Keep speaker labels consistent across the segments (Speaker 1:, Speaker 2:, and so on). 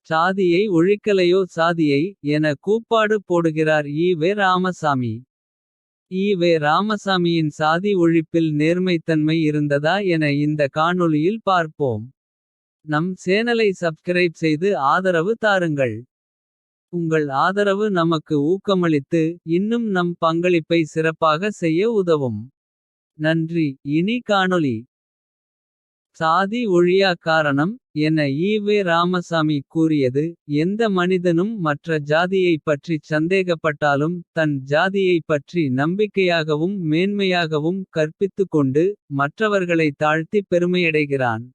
Speaker 1: சாதியை ஒழிக்கலையோ சாதியை என கூப்பாடு போடுகிறார் ஈ. வே. ராமசாமி. ஈ. வே. ராமசாமியின் சாதி ஒழிப்பில் நேர்மைத்தன்மை இருந்ததா என இந்த காணொளியில் பார்ப்போம். நம் சேனலை சப்ஸ்கிரைப் செய்து ஆதரவு தாருங்கள். உங்கள் ஆதரவு நமக்கு ஊக்கமளித்து இன்னும் நம் பங்களிப்பை சிறப்பாக செய்ய உதவும். நன்றி. இனி காணொளி. சாதி ஒழியா காரணம் என ஈ. வே. ராமசாமி கூறியது. எந்த மனிதனும் மற்ற ஜாதியைப் பற்றிச் சந்தேகப்பட்டாலும் தன் ஜாதியைப் பற்றி நம்பிக்கையாகவும் மேன்மையாகவும் கற்பித்துக் கொண்டு மற்றவர்களை தாழ்த்தி பெருமையடைகிறான்.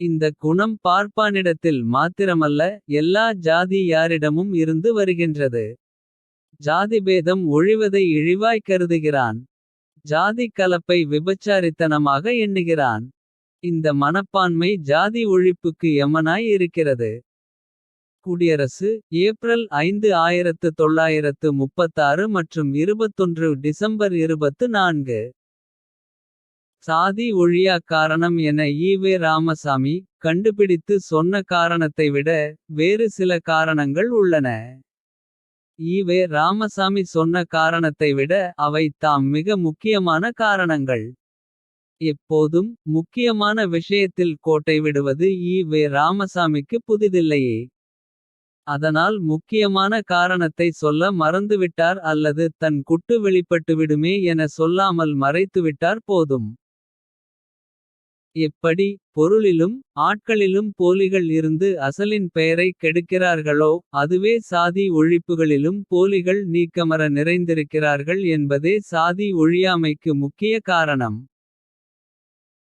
Speaker 1: இந்த குணம் பார்ப்பானிடத்தில் மாத்திரமல்ல எல்லா ஜாதி யாரிடமும் இருந்து வருகின்றது. ஜாதிபேதம் ஒழிவதை இழிவாய்க் கருதுகிறான். ஜாதி கலப்பை விபச்சாரித்தனமாக எண்ணுகிறான். இந்த மனப்பான்மை ஜாதி ஒழிப்புக்கு எமனாய் இருக்கிறது. குடியரசு ஏப்ரல் 5 1936 மற்றும் 21 டிசம்பர் 24. சாதி ஒழியா காரணம் என ஈ. வே. ராமசாமி கண்டுபிடித்து சொன்ன காரணத்தை விட வேறு சில காரணங்கள் உள்ளன. ஈ. வே. ராமசாமி சொன்ன காரணத்தை விட அவை தாம் மிக முக்கியமான காரணங்கள். எப்போதும் முக்கியமான விஷயத்தில் கோட்டை விடுவது ஈ. வே. ராமசாமிக்கு புதிதில்லையே. அதனால் முக்கியமான காரணத்தை சொல்ல மறந்துவிட்டார் அல்லது தன் குட்டு வெளிப்பட்டுவிடுமே என சொல்லாமல் மறைத்துவிட்டார் போதும். எப்படி பொருளிலும் ஆட்களிலும் போலிகள் இருந்து அசலின் பெயரை கெடுக்கிறார்களோ. அதுவே சாதி ஒழிப்புகளிலும் போலிகள் நீக்கமற நிறைந்திருக்கிறார்கள் என்பதே சாதி ஒழியாமைக்கு முக்கிய காரணம்.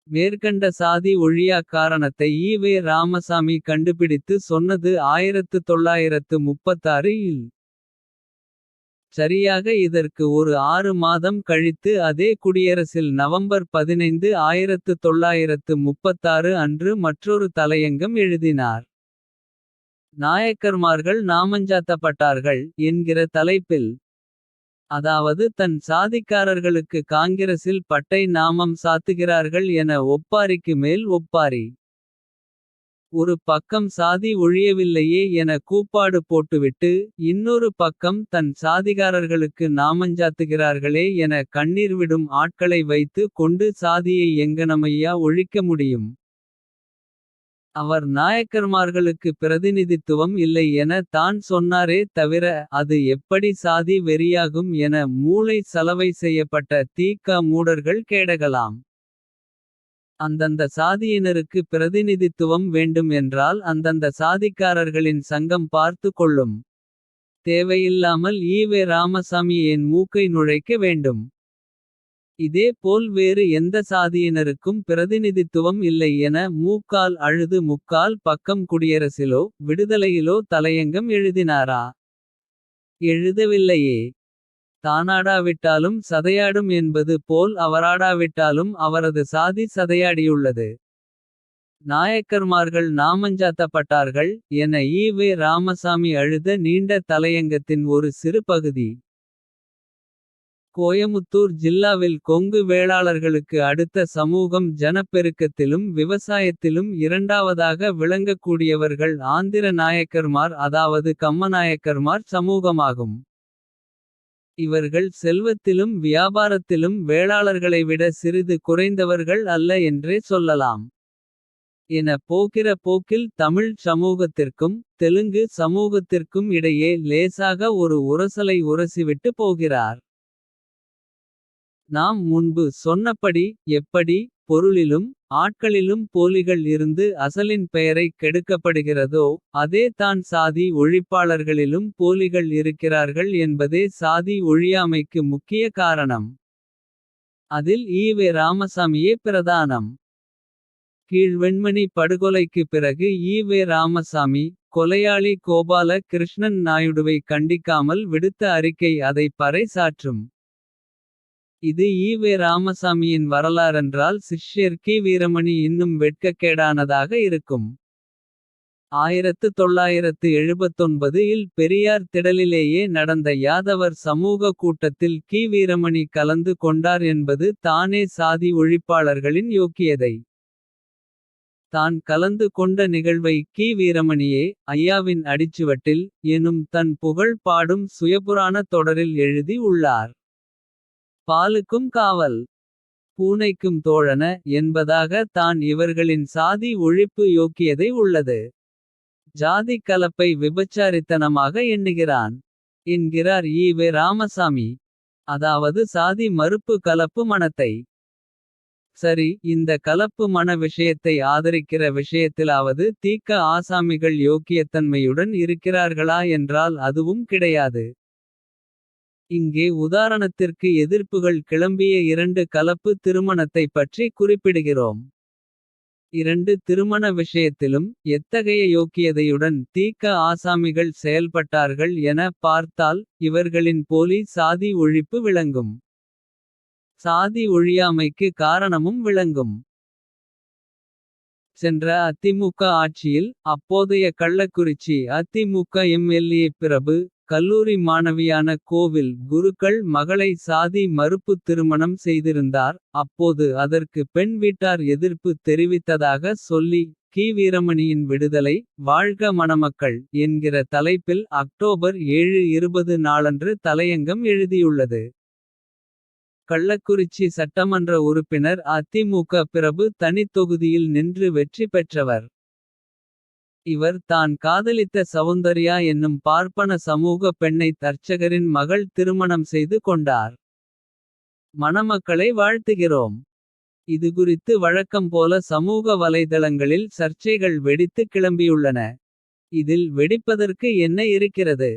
Speaker 1: மேற்கண்ட சாதி ஒழியா காரணத்தை ஈ. வே. ராமசாமி கண்டுபிடித்து சொன்னது 1936 இல். சரியாக இதற்கு ஒரு 6 மாதம் கழித்து அதே குடியரசில் நவம்பர் 15 1936 அன்று மற்றொரு தலையங்கம் எழுதினார். நாயக்கர்மார்கள் நாமஞ்சாத்தப்பட்டார்கள் என்கிற தலைப்பில். அதாவது தன் சாதிக்காரர்களுக்கு காங்கிரசில் பட்டை நாமம் சாத்துகிறார்கள் என ஒப்பாரிக்கு மேல் ஒப்பாரி. ஒரு பக்கம் சாதி ஒழியவில்லையே என கூப்பாடு போட்டுவிட்டு. இன்னொரு பக்கம் தன் சாதிகாரர்களுக்கு நாமஞ்சாத்துகிறார்களே என கண்ணீர் விடும் ஆட்களை வைத்து கொண்டு சாதியை எங்கனமையா ஒழிக்க முடியும். அவர் நாயக்கர்மார்களுக்கு பிரதிநிதித்துவம் இல்லை என தான் சொன்னாரே தவிர. அது எப்படி சாதி வெறியாகும் என மூளை சலவை செய்யப்பட்ட தி.க. மூடர்கள் கேடகலாம். அந்தந்த சாதியினருக்கு பிரதிநிதித்துவம் வேண்டும் என்றால் அந்தந்த சாதிக்காரர்களின் சங்கம் பார்த்து கொள்ளும். தேவையில்லாமல் ஈ. வே. ராமசாமி ஏன் மூக்கை நுழைக்க வேண்டும். இதே போல் வேறு எந்த சாதியினருக்கும் பிரதிநிதித்துவம் இல்லை என மூக்கால் அழுது முக்கால் பக்கம் குடியரசிலோ விடுதலையிலோ தலையங்கம் எழுதினாரா. எழுதவில்லையே. தானாடாவிட்டாலும் சதையாடும் என்பது போல் அவராடாவிட்டாலும் அவரது சாதி சதையாடியுள்ளது. நாயக்கர்மார்கள் நாமஞ்சாத்தப்பட்டார்கள் என ஈ. வே. ராமசாமி அழுத நீண்ட தலையங்கத்தின் ஒரு சிறு பகுதி. கோயமுத்தூர் ஜில்லாவில் கொங்கு வேளாளர்களுக்கு அடுத்த சமூகம் ஜனப்பெருக்கத்திலும் விவசாயத்திலும் இரண்டாவதாக விளங்கக்கூடியவர்கள் ஆந்திர நாயக்கர்மார் அதாவது கம்மநாயக்கர்மார் சமூகமாகும். இவர்கள் செல்வத்திலும் வியாபாரத்திலும் வேளாளர்களை விட சிறிது குறைந்தவர்கள் அல்ல என்றே சொல்லலாம். என போகிற போக்கில் தமிழ் சமூகத்திற்கும் தெலுங்கு சமூகத்திற்கும் இடையே லேசாக ஒரு உரசலை உரசிவிட்டு போகிறார். நாம் முன்பு சொன்னபடி எப்படி பொருளிலும் ஆட்களிலும் போலிகள் இருந்து அசலின் பெயரை கெடுக்கப்படுகிறதோ. அதே தான் சாதி ஒழிப்பாளர்களிலும் போலிகள் இருக்கிறார்கள் என்பதே சாதி ஒழியாமைக்கு முக்கிய காரணம். அதில் ஈ. வே. ராமசாமியே பிரதானம். கீழ்வெண்மணி படுகொலைக்கு பிறகு ஈ. வே. ராமசாமி கொலையாளி கோபால கிருஷ்ணன் நாயுடுவை கண்டிக்காமல் விடுத்த அறிக்கை அதை பறை சாற்றும். இது ஈ. வே. ராமசாமியின் வரலாறென்றால் சிஷ்யர் கி. வீரமணி இன்னும் வெட்கக்கேடானதாக இருக்கும். 1979 இல் பெரியார் திடலிலேயே நடந்த யாதவர் சமூக கூட்டத்தில் கி. வீரமணி கலந்து கொண்டார் என்பது தானே சாதி ஒழிப்பாளர்களின் யோக்கியதை. தான் கலந்து கொண்ட நிகழ்வை கி. வீரமணியே ஐயாவின் அடிச்சுவட்டில் எனும் தன் புகழ் பாடும் சுயபுராண தொடரில் எழுதி உள்ளார். பாலுக்கும் காவல் பூனைக்கும் தோழன என்பதாக தான் இவர்களின் சாதி ஒழிப்பு யோக்கியதை உள்ளது. ஜாதி கலப்பை விபச்சாரித்தனமாக எண்ணுகிறான் என்கிறார் ஈ. ராமசாமி. அதாவது சாதி மறுப்பு கலப்பு மணத்தை. சரி, இந்த கலப்பு மண விஷயத்தை ஆதரிக்கிற விஷயத்திலாவது தீக்க ஆசாமிகள் யோக்கியத்தன்மையுடன் இருக்கிறார்களா என்றால் அதுவும் கிடையாது. இங்கே உதாரணத்திற்கு எதிர்ப்புகள் கிளம்பிய 2 கலப்பு திருமணத்தைப் பற்றி குறிப்பிடுகிறோம். 2 திருமண விஷயத்திலும் எத்தகைய யோக்கியதையுடன் தீக்க ஆசாமிகள் செயல்பட்டார்கள் என பார்த்தால். இவர்களின் போலி சாதி ஒழிப்பு விளங்கும். சாதி ஒழியாமைக்கு காரணமும் விளங்கும். சென்ற அதிமுக ஆட்சியில் அப்போதைய கள்ளக்குறிச்சி அதிமுக எம்.எல்.ஏ. பிரபு. கல்லூரி மாணவியான கோவில் குருக்கள் மகளை சாதி மறுப்பு திருமணம் செய்திருந்தார். அப்போது அதற்கு பெண் வீட்டார் எதிர்ப்பு தெரிவித்ததாக சொல்லி. கி. வீரமணியின் விடுதலை வாழ்க மணமக்கள் என்கிற தலைப்பில் அக்டோபர் 7, 20 நாளன்று தலையங்கம் எழுதியுள்ளது. கள்ளக்குறிச்சி சட்டமன்ற உறுப்பினர் அதிமுக பிரபு தனித் தொகுதியில் நின்று வெற்றி பெற்றவர். இவர் தான் காதலித்த சவுந்தர்யா என்னும் பார்ப்பன சமூக பெண்ணை தர்ச்சகரின் மகள் திருமணம் செய்து கொண்டார். மணமக்களை வாழ்த்துகிறோம். இதுகுறித்து வழக்கம் போல சமூக வலைதளங்களில் சர்ச்சைகள் வெடித்து கிளம்பியுள்ளன. இதில் வெடிப்பதற்கு என்ன இருக்கிறது.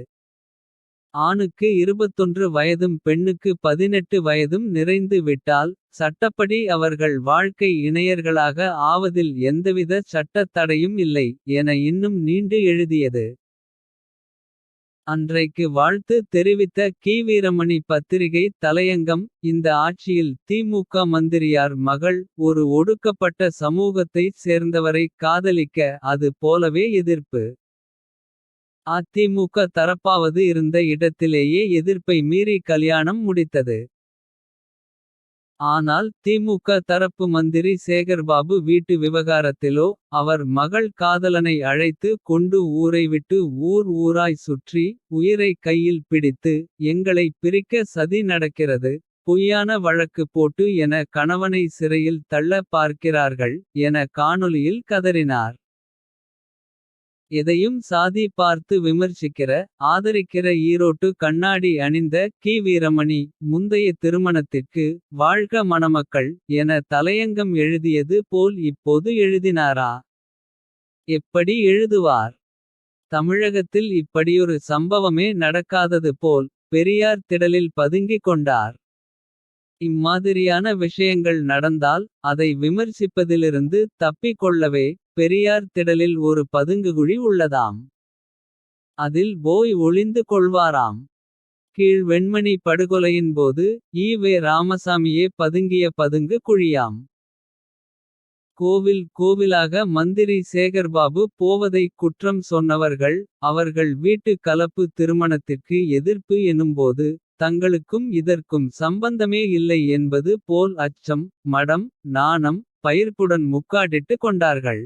Speaker 1: ஆணுக்கு 21 வயதும் பெண்ணுக்கு 18 வயதும் நிறைந்து விட்டால். சட்டப்படி அவர்கள் வாழ்க்கை இணையர்களாக ஆவதில் எந்தவித சட்டத் தடையும் இல்லை. என இன்னும் நீண்டு எழுதியது. அன்றைக்கு வாழ்த்து தெரிவித்த கி. வீரமணி பத்திரிகை தலையங்கம். இந்த ஆட்சியில் திமுக மந்திரியார் மகள் ஒரு ஒடுக்கப்பட்ட சமூகத்தை சேர்ந்தவரை காதலிக்க. அது போலவே எதிர்ப்பு. அதிமுக தரப்பாவது இருந்த இடத்திலேயே எதிர்ப்பை மீறி கல்யாணம் முடித்தது. ஆனால் திமுக தரப்பு மந்திரி சேகர்பாபு வீட்டு விவகாரத்திலோ. அவர் மகள் காதலனை அழைத்து கொண்டு ஊரை விட்டு ஊர் ஊராய் சுற்றி. உயிரை கையில் பிடித்து எங்களை பிரிக்க சதி நடக்கிறது. பொய்யான வழக்கு போட்டு என கணவனை சிறையில் தள்ள பார்க்கிறார்கள். என காணொளியில் கதறினார். எதையும் சாதி பார்த்து விமர்சிக்கிற ஆதரிக்கிற ஈரோட்டு கண்ணாடி அணிந்த கி. வீரமணி. முந்தைய திருமணத்திற்கு வாழ்க மணமக்கள் என தலையங்கம் எழுதியது போல் இப்போது எழுதினாரா. எப்படி எழுதுவார். தமிழகத்தில் இப்படியொரு சம்பவமே நடக்காதது போல். பெரியார் திடலில் பதுங்கிக் கொண்டார். இம்மாதிரியான விஷயங்கள் நடந்தால் அதை விமர்சிப்பதிலிருந்து தப்பிக் கொள்ளவே. பெரியார் திடலில் ஒரு பதுங்குகுழி உள்ளதாம். அதில் போய் ஒளிந்து கொள்வாராம். கீழ் வெண்மணி படுகொலையின் போது ஈ. ராமசாமியே பதுங்கிய பதுங்கு குழியாம். கோவில் கோவிலாக மந்திரி சேகர்பாபு போவதை குற்றம் சொன்னவர்கள். அவர்கள் வீட்டு கலப்பு திருமணத்திற்கு எதிர்ப்பு எனும்போது. தங்களுக்கும் இதற்கும் சம்பந்தமே இல்லை என்பது போல் அச்சம். மடம் நாணம் பயிர்ப்புடன் முக்காடிட்டு கொண்டார்கள்.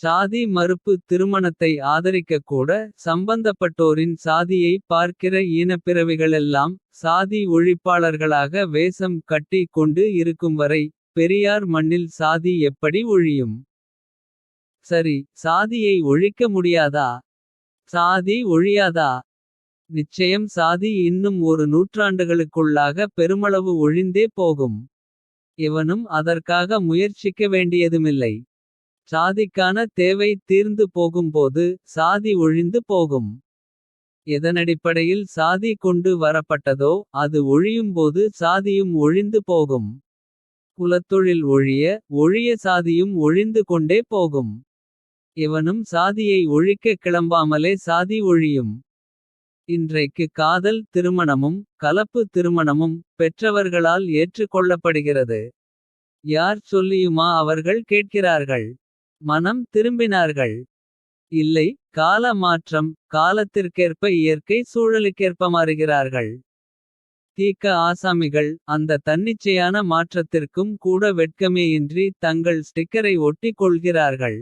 Speaker 1: சாதி மறுப்பு திருமணத்தை ஆதரிக்க கூட. சம்பந்தப்பட்டோரின் சாதியை பார்க்கிற ஈனப்பிறவிகளெல்லாம். சாதி ஒழிப்பாளர்களாக வேஷம் கட்டி கொண்டு இருக்கும் வரை. பெரியார் மண்ணில் சாதி எப்படி ஒழியும். சரி, சாதியை ஒழிக்க முடியாதா. சாதி ஒழியாதா. நிச்சயம் சாதி இன்னும் ஒரு நூற்றாண்டுகளுக்குள்ளாக பெருமளவு ஒழிந்தே போகும். எவனும் அதற்காக முயற்சிக்க வேண்டியதுமில்லை. சாதிக்கான தேவை தீர்ந்து போகும்போது சாதி ஒழிந்து போகும். எதனடிப்படையில் சாதி கொண்டு வரப்பட்டதோ. அது ஒழியும்போது சாதியும் ஒழிந்து போகும். குலத்தொழில் ஒழிய சாதியும் ஒழிந்து கொண்டே போகும். எவனும் சாதியை ஒழிக்க கிளம்பாமலே சாதி ஒழியும். இன்றைக்கு காதல் திருமணமும் கலப்பு திருமணமும் பெற்றவர்களால் ஏற்றுக்கொள்ளப்படுகிறது. யார் சொல்லியுமா அவர்கள் கேட்கிறார்கள். மனம் திரும்பினார்கள். இல்லை, கால மாற்றம். காலத்திற்கேற்ப இயற்கை சூழலுக்கேற்ப மாறுகிறார்கள். தீக்க ஆசாமிகள் அந்த தன்னிச்சையான மாற்றத்திற்கும் கூட வெட்கமேயின்றி தங்கள் ஸ்டிக்கரை ஒட்டிக் கொள்கிறார்கள்.